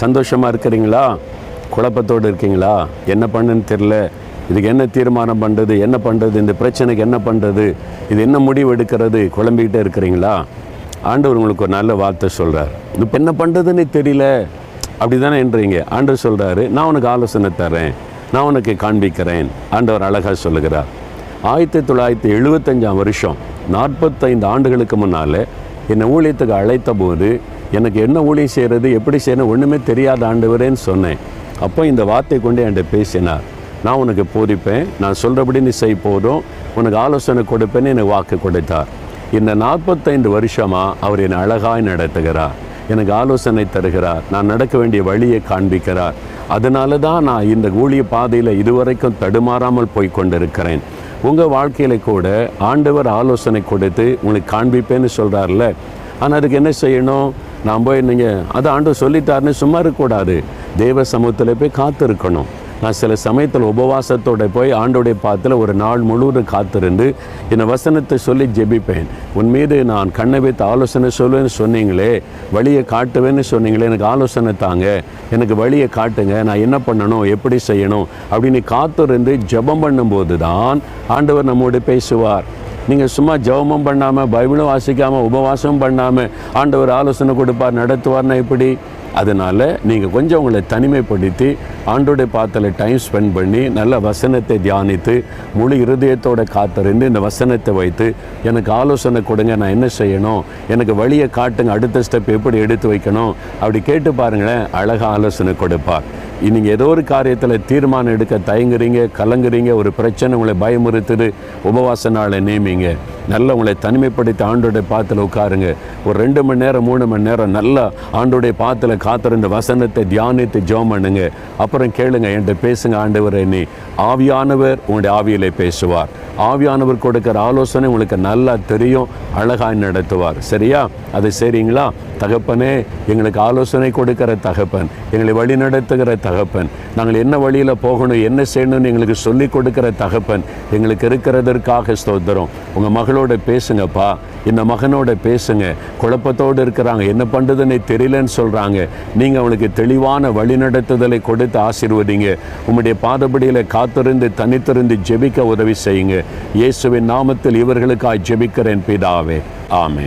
சந்தோஷமாக இருக்கிறீங்களா? குழப்பத்தோடு இருக்கீங்களா? என்ன பண்ணுன்னு தெரில, இதுக்கு என்ன தீர்மானம் பண்ணுறது, என்ன பண்ணுறது, இந்த பிரச்சனைக்கு என்ன பண்ணுறது, இது என்ன முடிவு எடுக்கிறது, குழம்பிக்கிட்டே இருக்கிறீங்களா? ஆண்டவர் உங்களுக்கு ஒரு நல்ல வார்த்தை சொல்கிறார். இப்போ என்ன பண்ணுறதுன்னு தெரியல அப்படி தானே என்றீங்க. ஆண்டவர் சொல்கிறாரு, நான் உனக்கு ஆலோசனை தரேன், நான் உனக்கு காண்பிக்கிறேன். ஆண்டவர் அழகாக சொல்லுகிறார். 1975 வருஷம் 45 ஆண்டுகளுக்கு முன்னால் என்னை ஊழியத்துக்கு அழைத்த போது எனக்கு என்ன ஊழியம் செய்கிறது, எப்படி செய்யணும் ஒன்றுமே தெரியாத ஆண்டவரேன்னு சொன்னேன். அப்போ இந்த வார்த்தை கொண்டு என்கிட்ட பேசினார். நான் உனக்கு போதிப்பேன், நான் சொல்கிறபடி நீ செய் போதும், உனக்கு ஆலோசனை கொடுப்பேன்னு எனக்கு வாக்கு கொடுத்தார். இந்த 45 வருஷமாக அவர் என்னை அழகாய் நடத்துகிறார், எனக்கு ஆலோசனை தருகிறார், நான் நடக்க வேண்டிய வழியை காண்பிக்கிறார். அதனால தான் நான் இந்த ஊழிய பாதையில் இதுவரைக்கும் தடுமாறாமல் போய் கொண்டிருக்கிறேன். உங்கள் வாழ்க்கையில் கூட ஆண்டவர் ஆலோசனை கொடுத்து உங்களுக்கு காண்பிப்பேன்னு சொல்கிறார்ல, ஆனால் அதுக்கு என்ன செய்யணும்? நான் போய் நீங்கள் அதை ஆண்டவர் சொல்லிட்டாருன்னு சும்மா இருக்கக்கூடாது, தேவ சமூகத்தில் போய் காத்திருக்கணும். நான் சில சமயத்தில் உபவாசத்தோடு போய் ஆண்டோடைய பாத்தில் ஒரு நாள் முழுவதும் காத்திருந்து இந்த வசனத்தை சொல்லி ஜெபிப்பேன். உன் மீது நான் கண்ணை வைத்து ஆலோசனை சொல்லுவேன்னு சொன்னீங்களே, வழியை காட்டுவேன்னு சொன்னீங்களே, எனக்கு ஆலோசனை தாங்க, எனக்கு வழியை காட்டுங்க, நான் என்ன பண்ணணும், எப்படி செய்யணும் அப்படின்னு காத்திருந்து ஜெபம் பண்ணும்போது தான் ஆண்டவர் நம்மோடு பேசுவார். நீங்கள் சும்மா ஜெபமும் பண்ணாமல், பைபிளும் வாசிக்காமல், உபவாசமும் பண்ணாமல் ஆண்டவர் ஆலோசனை கொடுப்பார், நடத்துவார்னா எப்படி? அதனால் நீங்கள் கொஞ்சம் உங்களை தனிமைப்படுத்தி ஆண்டோடைய பாத்தில் டைம் ஸ்பெண்ட் பண்ணி நல்ல வசனத்தை தியானித்து முழு இருதயத்தோடு காத்திருந்து இந்த வசனத்தை வைத்து எனக்கு ஆலோசனை கொடுங்க, நான் என்ன செய்யணும், எனக்கு வழியை காட்டுங்க, அடுத்த ஸ்டெப் எப்படி எடுத்து வைக்கணும் அப்படி கேட்டு பாருங்களேன், அழகாக ஆலோசனை கொடுப்பார். நீங்கள் ஏதோ ஒரு காரியத்தில் தீர்மானம் எடுக்க தயங்குறீங்க, கலங்குறீங்க, ஒரு பிரச்சனை உங்களை பயமுறுத்துது, உபவாச நாளை நேமிங்க, நல்லா உங்களை தனிமைப்படுத்தி ஆண்டோடைய பாத்தில் உட்காருங்க. ஒரு 2 மணி நேரம் 3 மணி நேரம் நல்லா ஆண்டோடைய பாத்தில் காத்திருந்த வசனத்தை தியானித்து ஜெபம் பண்ணுங்க. அப்புறம் கேளுங்க, என்கிட்ட பேசுங்க ஆண்டவரே, நீ ஆவியானவர் உங்களுடைய ஆவியிலே பேசுவார். ஆவியானவர் கொடுக்குற ஆலோசனை உங்களுக்கு நல்லா தெரியும், அழகாய் நடத்துவார். சரியா? அது சரிங்களா? தகப்பனே, எங்களுக்கு ஆலோசனை கொடுக்கிற தகப்பன், எங்களை வழி நடத்துகிற தகப்பன், நாங்கள் என்ன வழியில் போகணும், என்ன செய்யணும்னு எங்களுக்கு சொல்லி கொடுக்கிற தகப்பன் எங்களுக்கு இருக்கிறதற்காக ஸ்தோத்திரம். உங்கள் மகளோட பேசுங்கப்பா, இந்த மகனோட பேசுங்க. குழப்பத்தோடு இருக்கிறாங்க, என்ன பண்ணுறதுன்னு தெரியலன்னு சொல்கிறாங்க, நீங்கள் அவங்களுக்கு தெளிவான வழிநடத்துதலை கொடுத்து ஆசீர்வதிங்க. உம்முடைய பாதபடியில் காத்திருந்து தனித்திருந்து ஜெபிக்க உதவி செய்யுங்க. இயேசுவின் நாமத்தில் இவர்களுக்காய் ஜெபிக்கிறேன் பிதாவே, ஆமென்.